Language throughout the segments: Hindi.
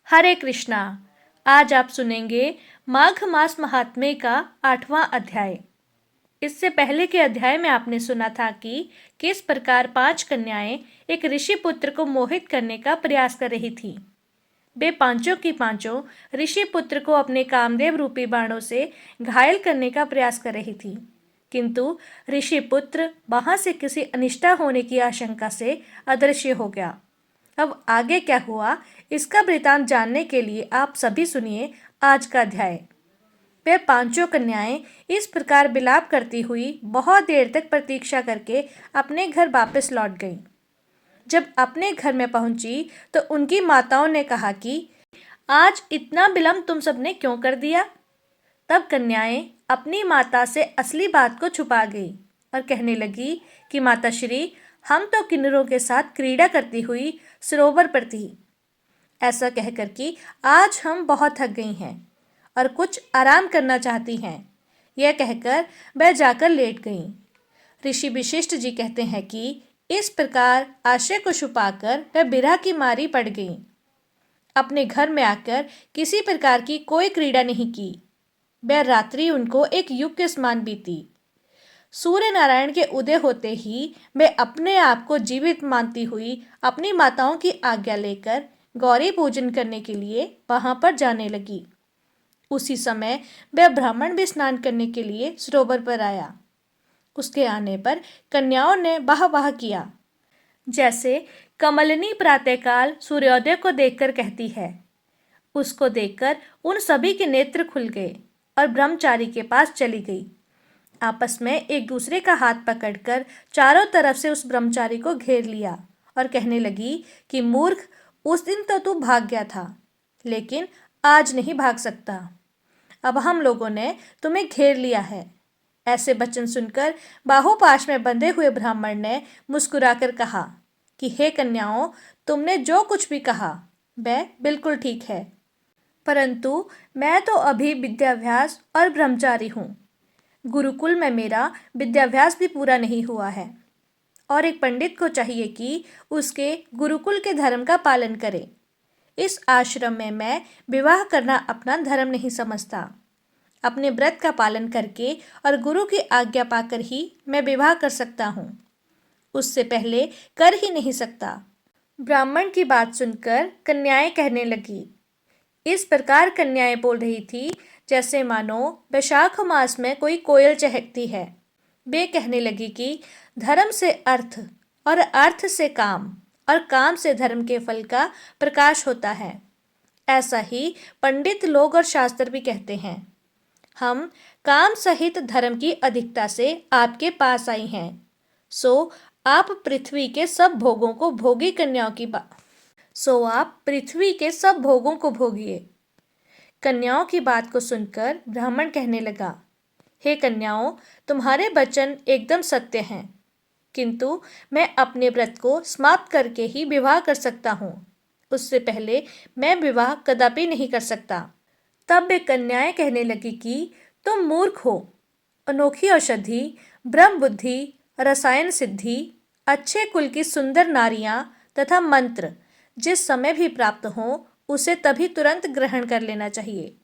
हरे कृष्णा। आज आप सुनेंगे माघ मास महात्म्य का 8वां अध्याय। इससे पहले के अध्याय में आपने सुना था कि किस प्रकार 5 कन्याएं एक ऋषि पुत्र को मोहित करने का प्रयास कर रही थी। वे पांचों की पांचों ऋषि पुत्र को अपने कामदेव रूपी बाणों से घायल करने का प्रयास कर रही थी, किंतु ऋषि पुत्र वहां से किसी अनिष्टा होने की आशंका से अदृश्य हो गया। अब आगे क्या हुआ, इसका वृतांत जानने के लिए आप सभी सुनिए आज का अध्याय। वे पांचों कन्याएं इस प्रकार विलाप करती हुई बहुत देर तक प्रतीक्षा करके अपने घर वापस लौट गईं। जब अपने घर में पहुंची तो उनकी माताओं ने कहा कि आज इतना विलंब तुम सबने क्यों कर दिया। तब कन्याएं अपनी माता से असली बात को छुपा गई और कहने लगी कि माताश्री, हम तो किन्नरों के साथ क्रीड़ा करती हुई सरोवर पर थी। ऐसा कहकर कि आज हम बहुत थक गई हैं और कुछ आराम करना चाहती हैं। यह कहकर वह जाकर लेट गईं। ऋषि विशिष्ट जी कहते हैं कि इस प्रकार आशय को छुपाकर वह विरह की मारी पड़ गईं। अपने घर में आकर किसी प्रकार की कोई क्रीड़ा नहीं की। वह रात्रि उनको एक युग के समान बीती। सूर्य नारायण के उदय होते ही वे अपने आप को जीवित मानती हुई अपनी माताओं की आज्ञा लेकर गौरी पूजन करने के लिए वहां पर जाने लगी। उसी समय वह ब्राह्मण भी स्नान करने के लिए सरोवर पर आया। उसके आने पर कन्याओं ने वाह वाह किया, जैसे कमलिनी प्रातःकाल सूर्योदय को देखकर कहती है। उसको देखकर उन सभी के नेत्र खुल गए और ब्रह्मचारी के पास चली गई। आपस में एक दूसरे का हाथ पकड़कर चारों तरफ से उस ब्रह्मचारी को घेर लिया और कहने लगी कि मूर्ख, उस दिन तो तू भाग गया था, लेकिन आज नहीं भाग सकता। अब हम लोगों ने तुम्हें घेर लिया है। ऐसे वचन सुनकर बाहुपाश में बंधे हुए ब्राह्मण ने मुस्कुराकर कहा कि हे कन्याओं, तुमने जो कुछ भी कहा वह बिल्कुल ठीक है, परंतु मैं तो अभी विद्याभ्यास और ब्रह्मचारी हूँ। गुरुकुल में मेरा विद्याभ्यास भी पूरा नहीं हुआ है और एक पंडित को चाहिए कि उसके गुरुकुल के धर्म का पालन करे। इस आश्रम में मैं विवाह करना अपना धर्म नहीं समझता। अपने व्रत का पालन करके और गुरु की आज्ञा पाकर ही मैं विवाह कर सकता हूँ, उससे पहले कर ही नहीं सकता। ब्राह्मण की बात सुनकर कन्याएं कहने लगी। इस प्रकार कन्याएं बोल रही थी जैसे मानो वैशाख मास में कोई कोयल चहकती है। वे कहने लगी कि धर्म से अर्थ और अर्थ से काम और काम से धर्म के फल का प्रकाश होता है। ऐसा ही पंडित लोग और शास्त्र भी कहते हैं। हम काम सहित धर्म की अधिकता से आपके पास आई हैं, सो आप पृथ्वी के सब भोगों को भोगी कन्याओं की सो आप पृथ्वी के सब भोगों को भोगिए। कन्याओं की बात को सुनकर ब्राह्मण कहने लगा, हे कन्याओं, तुम्हारे वचन एकदम सत्य हैं, किंतु मैं अपने व्रत को समाप्त करके ही विवाह कर सकता हूँ। उससे पहले मैं विवाह कदापि नहीं कर सकता। तब वे कन्याएं कहने लगी कि तुम मूर्ख हो। अनोखी औषधि, ब्रह्म बुद्धि, रसायन सिद्धि, अच्छे कुल की सुंदर नारियां तथा मंत्र जिस समय भी प्राप्त हो उसे तभी तुरंत ग्रहण कर लेना चाहिए।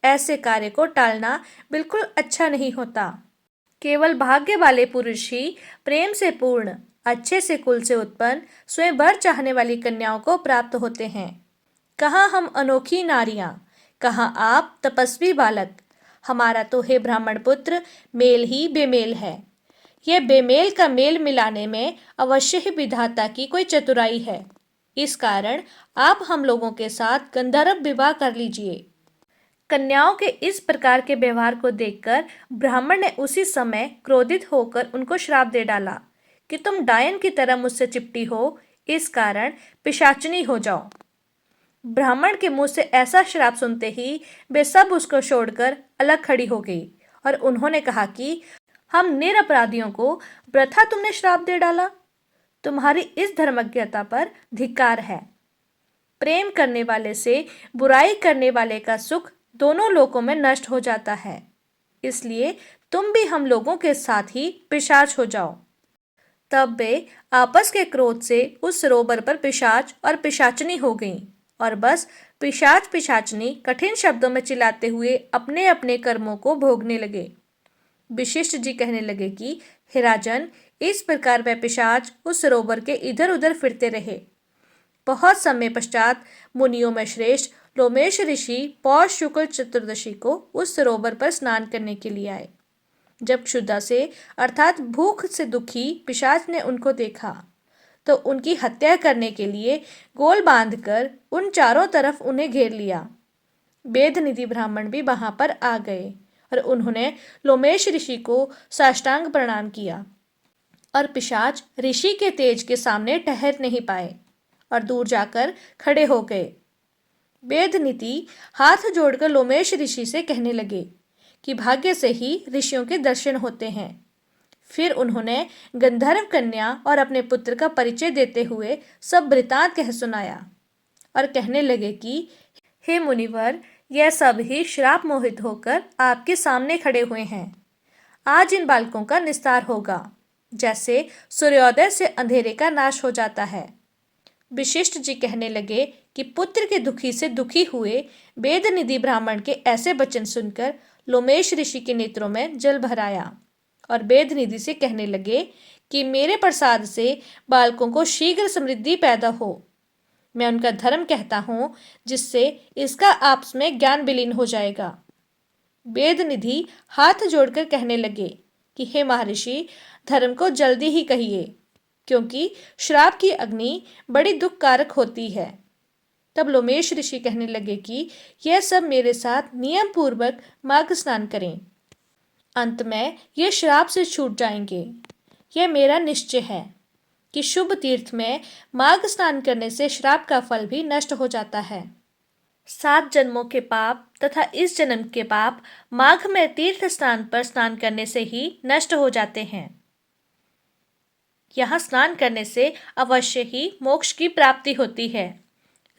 ऐसे कार्य को टालना बिल्कुल अच्छा नहीं होता। केवल भाग्य वाले पुरुष ही प्रेम से पूर्ण, अच्छे से कुल से उत्पन्न, स्वयं वर चाहने वाली कन्याओं को प्राप्त होते हैं। कहाँ हम अनोखी नारियां, कहाँ आप तपस्वी बालक। हमारा तो हे ब्राह्मण पुत्र मेल ही बेमेल है। यह बेमेल का मेल मिलाने में अवश्य ही विधाता की कोई चतुराई है। इस कारण आप हम लोगों के साथ गंधर्व विवाह कर लीजिए। कन्याओं के इस प्रकार के व्यवहार को देखकर ब्राह्मण ने उसी समय क्रोधित होकर उनको श्राप दे डाला कि तुम डायन की तरह मुझसे चिपटी हो, इस कारण पिशाचिनी हो जाओ। ब्राह्मण के मुंह से ऐसा श्राप सुनते ही वे सब उसको छोड़कर अलग खड़ी हो गई और उन्होंने कहा कि हम निरपराधियों को वृथा तुमने श्राप दे डाला। तुम्हारी इस धर्मज्ञता पर धिक्कार है। प्रेम करने वाले से बुराई करने वाले का सुख दोनों लोकों में नष्ट हो जाता है, इसलिए तुम भी हम लोगों के साथ ही पिशाच हो जाओ। तब वे आपस के क्रोध से उस सरोवर पर पिशाच और पिशाचनी हो गईं और बस पिशाच पिशाचनी कठिन शब्दों में चिल्लाते हुए अपने अपने कर्मों को भोगने लगे। विशिष्ट जी कहने लगे कि हे राजन, इस प्रकार वह पिशाच उस सरोवर के इधर उधर फिरते रहे। बहुत समय पश्चात मुनियों में श्रेष्ठ लोमेश ऋषि पौष शुक्ल चतुर्दशी को उस सरोवर पर स्नान करने के लिए आए। जब क्षुधा से अर्थात भूख से दुखी पिशाच ने उनको देखा तो उनकी हत्या करने के लिए गोल बांधकर उन चारों तरफ उन्हें घेर लिया। वेदनिधि ब्राह्मण भी वहां पर आ गए और उन्होंने लोमेश ऋषि को साष्टांग प्रणाम किया और पिशाच ऋषि के तेज के सामने ठहर नहीं पाए और दूर जाकर खड़े हो गए। वेदनीति हाथ जोड़कर लोमेश ऋषि से कहने लगे कि भाग्य से ही ऋषियों के दर्शन होते हैं। फिर उन्होंने गंधर्व कन्या और अपने पुत्र का परिचय देते हुए सब वृतांत कह सुनाया और कहने लगे कि हे मुनिवर, यह सब ही श्राप मोहित होकर आपके सामने खड़े हुए हैं। आज इन बालकों का निस्तार होगा, जैसे सूर्योदय से अंधेरे का नाश हो जाता है। विशिष्ट जी कहने लगे कि पुत्र के दुखी से दुखी हुए वेदनिधि ब्राह्मण के ऐसे वचन सुनकर लोमेश ऋषि के नेत्रों में जल भर आया और वेदनिधि से कहने लगे कि मेरे प्रसाद से बालकों को शीघ्र समृद्धि पैदा हो। मैं उनका धर्म कहता हूँ, जिससे इसका आपस में ज्ञान विलीन हो जाएगा। वेदनिधि हाथ जोड़कर कहने लगे कि हे महर्षि, धर्म को जल्दी ही कहिए, क्योंकि श्राप की अग्नि बड़ी दुखकारक होती है। तब लोमेश ऋषि कहने लगे कि यह सब मेरे साथ नियम पूर्वक माघ स्नान करें, अंत में ये श्राप से छूट जाएंगे। यह मेरा निश्चय है कि शुभ तीर्थ में माघ स्नान करने से श्राप का फल भी नष्ट हो जाता है। 7 जन्मों के पाप तथा इस जन्म के पाप माघ में तीर्थ स्नान पर स्नान करने से ही नष्ट हो जाते हैं। यहाँ स्नान करने से अवश्य ही मोक्ष की प्राप्ति होती है।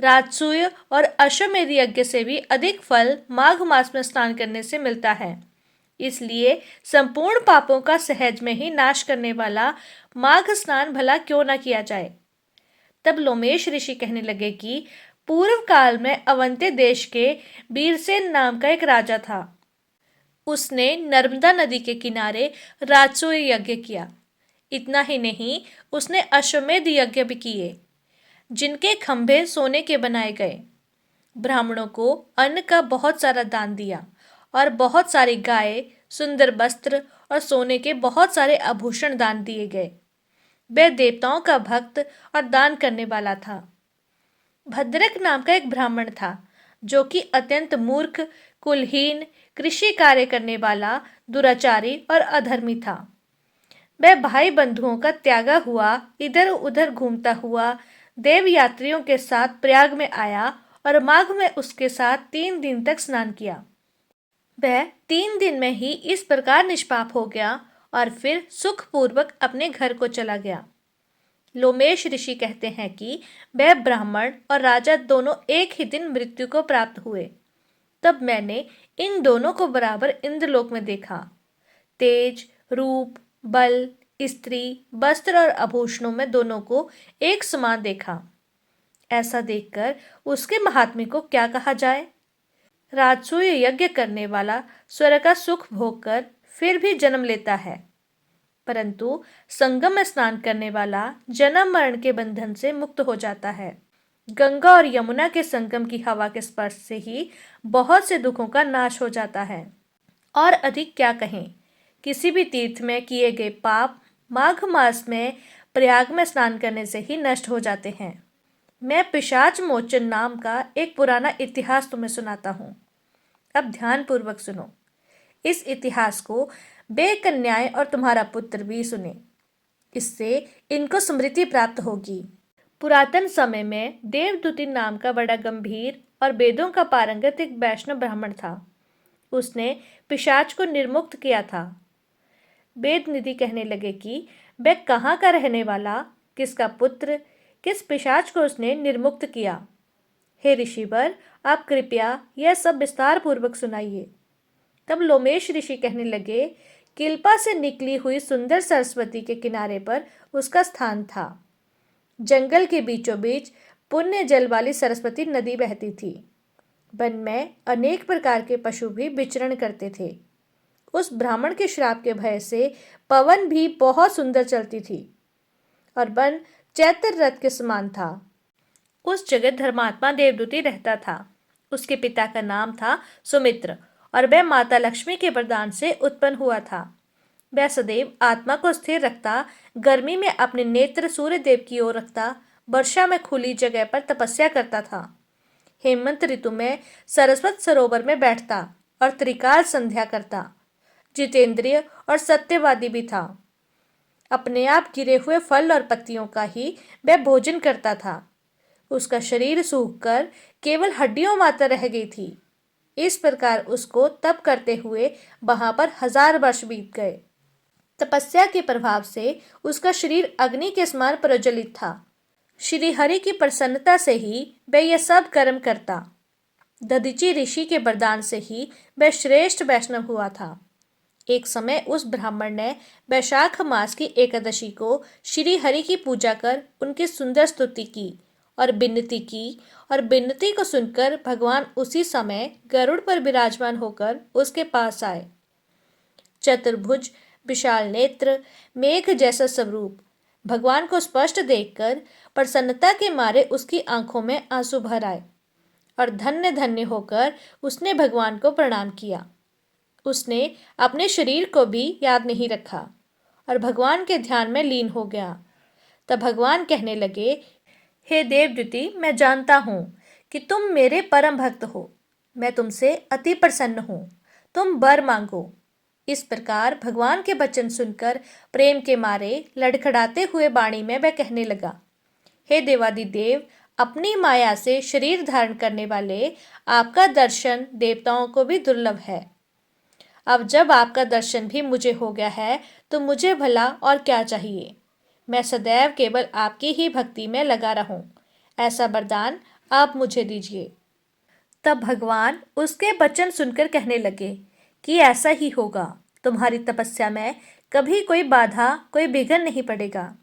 राजसूय और अश्वमेध यज्ञ से भी अधिक फल माघ मास में स्नान करने से मिलता है। इसलिए संपूर्ण पापों का सहज में ही नाश करने वाला माघ स्नान भला क्यों न किया जाए। तब लोमेश ऋषि कहने लगे कि पूर्व काल में अवंती देश के वीरसेन नाम का एक राजा था। उसने नर्मदा नदी के किनारे राजसूय यज्ञ किया। इतना ही नहीं, उसने अश्वमेध यज्ञ भी किए, जिनके खंभे सोने के बनाए गए। ब्राह्मणों को अन्न का बहुत सारा दान दिया और बहुत सारी गाय, सुंदर वस्त्र और सोने के बहुत सारे आभूषण दान दिए गए। वह देवताओं का भक्त और दान करने वाला था। भद्रक नाम का एक ब्राह्मण था, जो कि अत्यंत मूर्ख, कुलहीन, कृषि कार्य करने वाला, दुराचारी और अधर्मी था। वह भाई बंधुओं का त्यागा हुआ इधर उधर घूमता हुआ देव यात्रियों के साथ प्रयाग में आया और माघ में उसके साथ 3 दिन तक स्नान किया। वह 3 दिन में ही इस प्रकार निष्पाप हो गया और फिर सुखपूर्वक अपने घर को चला गया। लोमेश ऋषि कहते हैं कि वह ब्राह्मण और राजा दोनों एक ही दिन मृत्यु को प्राप्त हुए। तब मैंने इन दोनों को बराबर इंद्रलोक में देखा। तेज, रूप, बल, स्त्री, वस्त्र और आभूषणों में दोनों को एक समान देखा। ऐसा देखकर उसके महात्म्य को क्या कहा जाए। राजसूय यज्ञ करने वाला स्वर्ग का सुख भोगकर फिर भी जन्म लेता है, परंतु संगम में स्नान करने वाला जन्म मरण के बंधन से मुक्त हो जाता है। गंगा और यमुना के संगम की हवा के स्पर्श से ही बहुत से दुखों का नाश हो जाता है। और अधिक क्या कहें, किसी भी तीर्थ में किए गए पाप माघ मास में प्रयाग में स्नान करने से ही नष्ट हो जाते हैं। मैं पिशाच मोचन नाम का एक पुराना इतिहास तुम्हें सुनाता हूँ। अब ध्यान पूर्वक सुनो। इस इतिहास को बे कन्याएं और तुम्हारा पुत्र भी सुने, इससे इनको स्मृति प्राप्त होगी। पुरातन समय में देवदूति नाम का बड़ा गंभीर और वेदों का पारंगत एक वैष्णव ब्राह्मण था। उसने पिशाच को निर्मुक्त किया था। वेदनिधि कहने लगे कि वह कहाँ का रहने वाला, किसका पुत्र, किस पिशाच को उसने निर्मुक्त किया। हे ऋषिवर, आप कृपया यह सब विस्तार पूर्वक सुनाइए। तब लोमेश ऋषि कहने लगे, किल्पा से निकली हुई सुंदर सरस्वती के किनारे पर उसका स्थान था। जंगल के बीचों बीच पुण्य जल वाली सरस्वती नदी बहती थी। वन में अनेक प्रकार के पशु भी विचरण करते थे। उस ब्राह्मण के श्राप के भय से पवन भी बहुत सुंदर चलती थी और वन चैत्र रथ के समान था। उस जगह धर्मात्मा देवदूती रहता था। उसके पिता का नाम था सुमित्र और वह माता लक्ष्मी के वरदान से उत्पन्न हुआ था। वह सदैव आत्मा को स्थिर रखता, गर्मी में अपने नेत्र सूर्य देव की ओर रखता, वर्षा में खुली जगह पर तपस्या करता था, हेमंत ऋतु में सरस्वत सरोवर में बैठता और त्रिकाल संध्या करता। जितेंद्रिय और सत्यवादी भी था। अपने आप गिरे हुए फल और पत्तियों का ही वह भोजन करता था। उसका शरीर सूखकर केवल हड्डियों मात्र रह गई थी। इस प्रकार उसको तप करते हुए वहां पर 1000 वर्ष बीत गए। तपस्या के प्रभाव से उसका शरीर अग्नि के समान प्रज्वलित था। श्री हरि की प्रसन्नता से ही वह यह सब कर्म करता। दधीचि ऋषि के वरदान से ही वह श्रेष्ठ वैष्णव हुआ था। एक समय उस ब्राह्मण ने वैशाख मास की एकादशी को श्री हरि की पूजा कर उनकी सुंदर स्तुति की और विनती को सुनकर भगवान उसी समय गरुड़ पर विराजमान होकर उसके पास आए। चतुर्भुज, विशाल नेत्र, मेघ जैसा स्वरूप, भगवान को स्पष्ट देखकर प्रसन्नता के मारे उसकी आंखों में आंसू भर आए और धन्य धन्य होकर उसने भगवान को प्रणाम किया। उसने अपने शरीर को भी याद नहीं रखा और भगवान के ध्यान में लीन हो गया। तब भगवान कहने लगे, हे देवद्युति, मैं जानता हूँ कि तुम मेरे परम भक्त हो। मैं तुमसे अति प्रसन्न हूँ। तुम वर मांगो। इस प्रकार भगवान के वचन सुनकर प्रेम के मारे लड़खड़ाते हुए वाणी में वह कहने लगा, हे देवादिदेव, अपनी माया से शरीर धारण करने वाले, आपका दर्शन देवताओं को भी दुर्लभ है। अब जब आपका दर्शन भी मुझे हो गया है तो मुझे भला और क्या चाहिए। मैं सदैव केवल आपकी ही भक्ति में लगा रहूं। ऐसा वरदान आप मुझे दीजिए। तब भगवान उसके वचन सुनकर कहने लगे कि ऐसा ही होगा। तुम्हारी तपस्या में कभी कोई बाधा, कोई विघ्न नहीं पड़ेगा।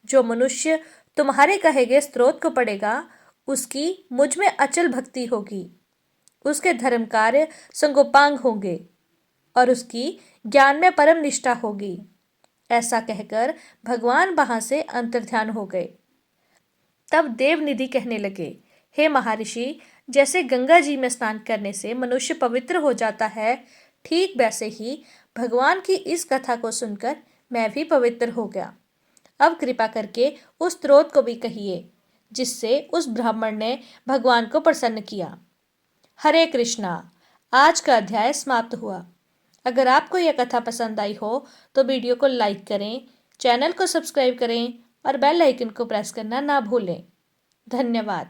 जो मनुष्य तुम्हारे कहे गए स्त्रोत को पढ़ेगा, उसकी मुझ में अचल भक्ति होगी। उसके धर्म कार्य संगोपांग होंगे और उसकी ज्ञान में परम निष्ठा होगी। ऐसा कहकर भगवान वहां से अंतर्ध्यान हो गए। तब देवनिधि कहने लगे, हे महर्षि, जैसे गंगा जी में स्नान करने से मनुष्य पवित्र हो जाता है, ठीक वैसे ही भगवान की इस कथा को सुनकर मैं भी पवित्र हो गया। अब कृपा करके उस स्त्रोत को भी कहिए जिससे उस ब्राह्मण ने भगवान को प्रसन्न किया। हरे कृष्णा। आज का अध्याय समाप्त हुआ। अगर आपको यह कथा पसंद आई हो तो वीडियो को लाइक करें, चैनल को सब्सक्राइब करें और बेल आइकन को प्रेस करना ना भूलें। धन्यवाद।